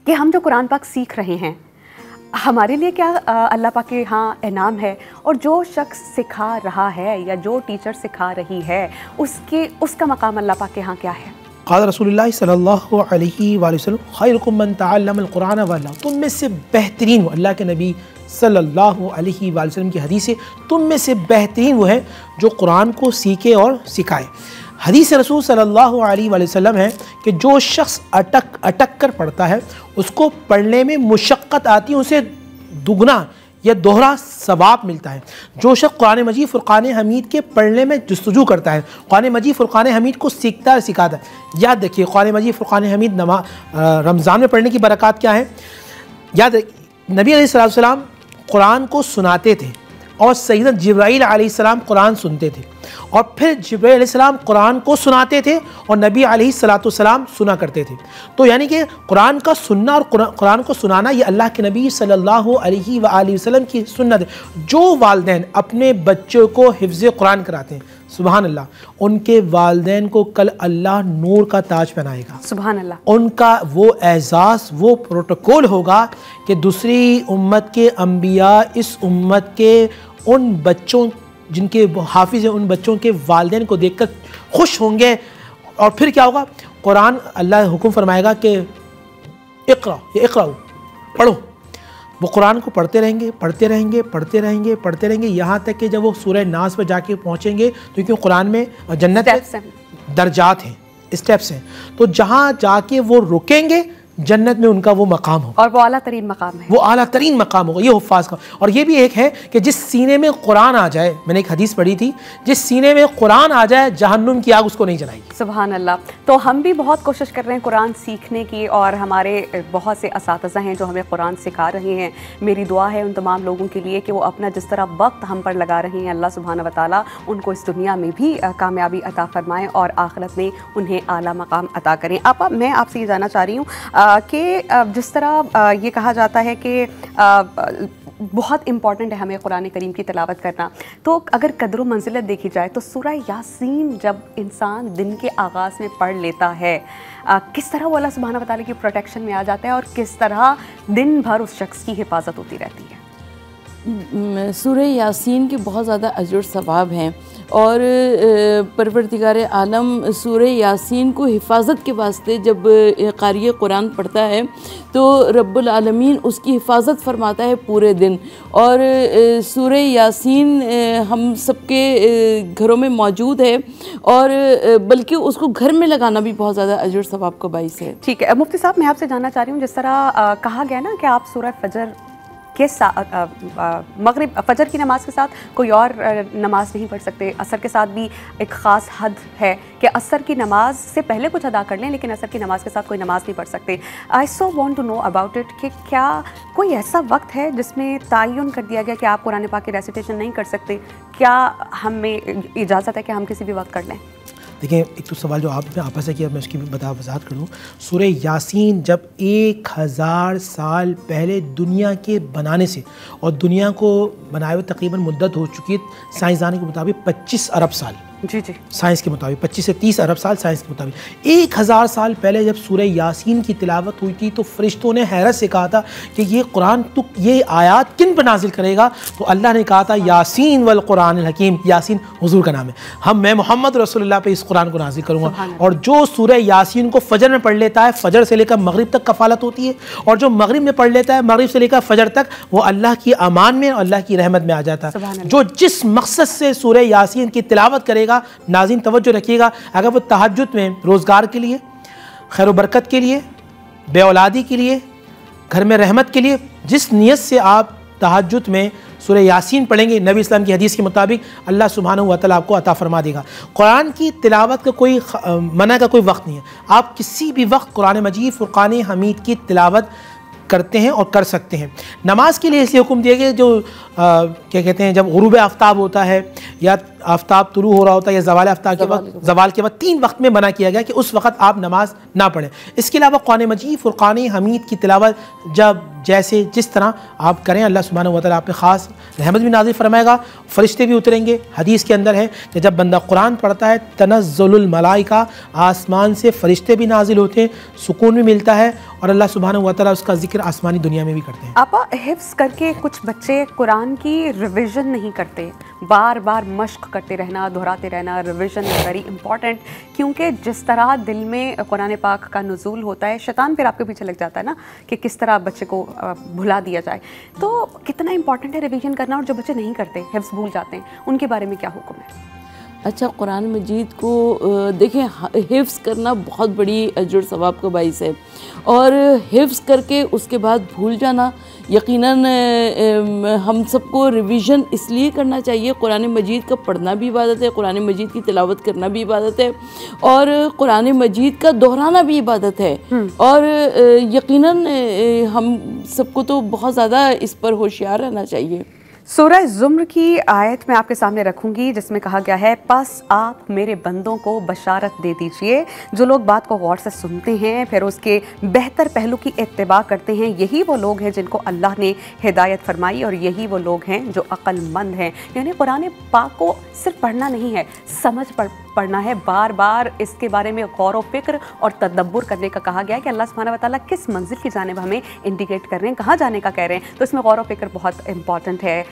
कि हम जो कुरान पाक सीख रहे हैं हमारे लिए क्या अल्लाह पाक के यहाँ इनाम है, और जो शख्स सिखा रहा है या जो टीचर सिखा रही है उसका मकाम अल्लाह पाक के यहाँ क्या है? क़ाल रसूलुल्लाह सल्लल्लाहु अलैहि वसल्लम खैरुकुम मन तअल्लमल कुरान व अल्लम, तुम में से बेहतरीन वो, अल्लाह के नबी सल्लल्लाहु अलैहि वसल्लम की हदीस है, तुम में से बेहतरीन वो है जो कुरान को सीखे और सिखाए। हदीस रसूल सल्लल्लाहु अलैहि वसल्लम है कि जो शख्स अटक कर पढ़ता है उसको पढ़ने में मुशक्क़त आती है, उसे दुगना या दोहरा सवाब मिलता है। जो शख्स कुरान मजीद फ़ुरक़ान हमीद के पढ़ने में जस्तजू करता है, कुरान मजीद फ़ुरक़ान हमीद को सीखता है सिखाता है। याद रखिए कुरान मजीद फ़ुरक़ान हमीद रमज़ान में पढ़ने की बरक़ात क्या है। याद रखिए नबी अलैहिस्सलाम कुरान को सुनाते थे और सैयदना जिब्राईल अलैहिस्सलाम कुरान सुनते थे, और फिर जिब्राईल अलैहिस्सलाम कुरान को सुनाते थे और नबी अलैहिस्सलाम सुना करते थे। तो यानी कि कुरान का सुनना और कुरान को सुनाना ये अल्लाह के नबी सल्लल्लाहु अलैहि वसल्लम की सुन्नत है। जो वालिदैन अपने बच्चों को हिफ्ज़ कुरान कराते हैं, सुभान अल्लाह, उनके वालिदैन को कल अल्लाह नूर का ताज पहनाएगा। सुभान अल्लाह। उनका वो एजाज़, वो प्रोटोकॉल होगा कि दूसरी उम्मत के अंबिया इस उम्मत के उन बच्चों जिनके हाफिज़ हैं, उन बच्चों के वालिदैन को देखकर खुश होंगे। और फिर क्या होगा, कुरान अल्लाह हुक्म फरमाएगा कि इक़रा पढ़ो। वो कुरान को पढ़ते रहेंगे पढ़ते रहेंगे पढ़ते रहेंगे पढ़ते रहेंगे, यहाँ तक कि जब वो सूरह नास पर जाके पहुँचेंगे, तो क्योंकि कुरान में जन्नत दर्जात हैं, स्टेप्स हैं, तो जहाँ जाके वो रुकेंगे जन्नत में उनका वो मकाम हो, और वो आला तरीन मकाम है, वो आला तरीन मकाम होगा, ये हुफ़ाज़ का। और ये भी एक है कि जिस सीने में कुरान आ जाए, मैंने एक हदीस पढ़ी थी, जिस सीने में कुरान आ जाए जहन्नुम की आग उसको नहीं जलाएगी। सुभान अल्लाह। तो हम भी बहुत कोशिश कर रहे हैं कुरान सीखने की, और हमारे बहुत से असातिज़ा हैं जो हमें कुरान सिखा रहे हैं। मेरी दुआ है उन तमाम लोगों के लिए कि वो अपना जिस तरह वक्त हम पर लगा रहे हैं, अल्लाह सुब्हान व तआला उनको इस दुनिया में भी कामयाबी अता फरमाएँ और आखिरत में उन्हें आला मकाम अता करें। मैं आपसे ये जानना चाह रही हूँ कि जिस तरह ये कहा जाता है कि बहुत इम्पॉर्टेंट है हमें कुरान करीम की तिलावत करना, तो अगर कदर व मंजिलत देखी जाए तो सूरह यासीन जब इंसान दिन के आगाज़ में पढ़ लेता है, किस तरह वो अल्लाह सुब्हानहू व तआला की प्रोटेक्शन में आ जाता है और किस तरह दिन भर उस शख्स की हिफाजत होती रहती है। सूरह यासीन के बहुत ज़्यादा अजर सवाब हैं, और परवरदिगार आलम सूरह यासीन को हिफाजत के वास्ते जब क़ारी कुरान पढ़ता है तो रब्बुल आलमीन उसकी हिफाजत फरमाता है पूरे दिन। और सूरह यासीन हम सबके घरों में मौजूद है, और बल्कि उसको घर में लगाना भी बहुत ज़्यादा अजर सवाब का बाइस है। ठीक है मुफ्ती साहब, मैं आपसे जानना चाह रही हूँ, जिस तरह कहा गया ना कि आप सूरह फजर के साथ मगरिब फजर की नमाज के साथ कोई और नमाज नहीं पढ़ सकते, असर के साथ भी एक ख़ास हद है कि असर की नमाज से पहले कुछ अदा कर लें लेकिन असर की नमाज के साथ कोई नमाज नहीं पढ़ सकते। I so want to know about it कि क्या कोई ऐसा वक्त है जिसमें तयन कर दिया गया कि आप कुरान पाक की रेसिटेशन नहीं कर सकते? क्या हमें इजाज़त है कि हम किसी भी वक्त कर लें? देखिए, एक तो सवाल जो आपने आपस से किया, मैं उसकी वजाहत कर दूँ। सूरह यासीन जब 1000 साल पहले दुनिया के बनाने से, और दुनिया को बनाए हुए तकरीबन मुद्दत हो चुकी है साइंसदानों के मुताबिक 25 अरब साल, जी जी साइंस के मुताबिक 25 से 30 अरब साल साइंस के मुताबिक। 1000 साल पहले जब सूरह यासीन की तिलावत हुई थी तो फरिश्तों ने हैरत से कहा था कि ये कुरान तो ये आयात किन पर नाजिल करेगा? तो अल्लाह ने कहा था यासीन वल कुरानिल हकीम, यासीन हुजूर का नाम है, मैं मोहम्मद रसूलुल्लाह पे इस कुरान को नाजिल करूँगा। और जो सूरह यासीन को फजर में पढ़ लेता है, फजर से लेकर मगरिब तक कफालत होती है, और जो मगरिब में पढ़ लेता है मगरिब से लेकर फजर तक, वो अल्लाह की अमान में और अल्लाह की रहमत में आ जाता है। जो जिस मकसद से सूरह यासीन की तिलावत करेगा, नाज़रीन तवज्जो रखिएगा, अगर वो तहज्जुद में रोज़गार के लिए, खैर बरकत के लिए, बेऔलादी के लिए, घर में रहमत के लिए, जिस नीयत से आप तहज्जुद में सूरह यासीन पढ़ेंगे, नबी इस्लाम की हदीस के मुताबिक अल्लाह सुब्हानहू व तआला आपको अता फरमा देगा। कुरान की तिलावत का कोई मना का कोई वक्त नहीं है, आप किसी भी वक्त कुरान मजीद फ़ुरक़ान हमीद की तिलावत करते हैं और कर सकते हैं। नमाज के लिए इसलिए हुक्म दिया गया, जो क्या कहते हैं, जब गुरूब आफ्ताब होता है या आफ्ताब तुलू हो रहा होता है या ज़वाल आफ्ताब के वक्त, ज़वाल के बाद 3 वक्त में मना किया गया कि उस वक्त आप नमाज ना पढ़ें। इसके अलावा कुरान मजीद फ़ुरक़ान हमीद की तिलावत जब जैसे जिस तरह आप करें अल्लाह सुब्हानहू व तआला आप पे ख़ास रहमत भी नाज़िल फरमाएगा, फ़रिश्ते भी उतरेंगे। हदीस के अंदर है कि जब बंदा कुरान पढ़ता है तनज़्ज़ुलुल मलाइका, आसमान से फ़रिश्ते भी नाजिल होते हैं, सुकून भी मिलता है और अल्लाह सुब्हानहू व तआला उसका ज़िक्र आसमानी दुनिया में भी करते हैं। आपा हिफ्ज़ करके कुछ बच्चे कुरान की रिवीजन नहीं करते, बार बार मश्क करते रहना, दोहराते रहना। रिवीजन इज़ वेरी इंपॉर्टेंट, क्योंकि जिस तरह दिल में कुरान पाक का नुज़ूल होता है, शैतान फिर आपके पीछे लग जाता है ना कि किस तरह बच्चे को भुला दिया जाए। तो कितना इंपॉर्टेंट है रिवीजन करना, और जो बच्चे नहीं करते, हिफ्ज़ भूल जाते हैं, उनके बारे में क्या हुक्म है? अच्छा, कुरान मजीद को देखें, हिफ्ज़ करना बहुत बड़ी अजर सवाब का बाइस है, और हिफ्ज़ करके उसके बाद भूल जाना यकीनन हम सबको रिवीजन इसलिए करना चाहिए। कुरान मजीद का पढ़ना भी इबादत है, कुरान मजीद की तिलावत करना भी इबादत है, और कुरान मजीद का दोहराना भी इबादत है। और यकीनन हम सबको तो बहुत ज़्यादा इस पर होशियार रहना चाहिए। सूरह ज़ुम्र की आयत मैं आपके सामने रखूंगी, जिसमें कहा गया है, बस आप मेरे बंदों को बशारत दे दीजिए, जो लोग बात को गौर से सुनते हैं फिर उसके बेहतर पहलू की इत्तिबा करते हैं, यही वो लोग हैं जिनको अल्लाह ने हिदायत फरमाई, और यही वो लोग हैं जो अक्लमंद हैं। यानी कुरान पाक को सिर्फ पढ़ना नहीं है, समझ पढ़ना है, बार बार इसके बारे में गौर व फिक्र और तदब्बुर करने का कहा गया है कि अल्लाह सुब्हानहू व तआला किस मंजिल की जानिब हमें इंडिकेट कर रहे हैं, कहाँ जाने का कह रहे हैं। तो इसमें गौर व फिक्र बहुत इंपॉर्टेंट है।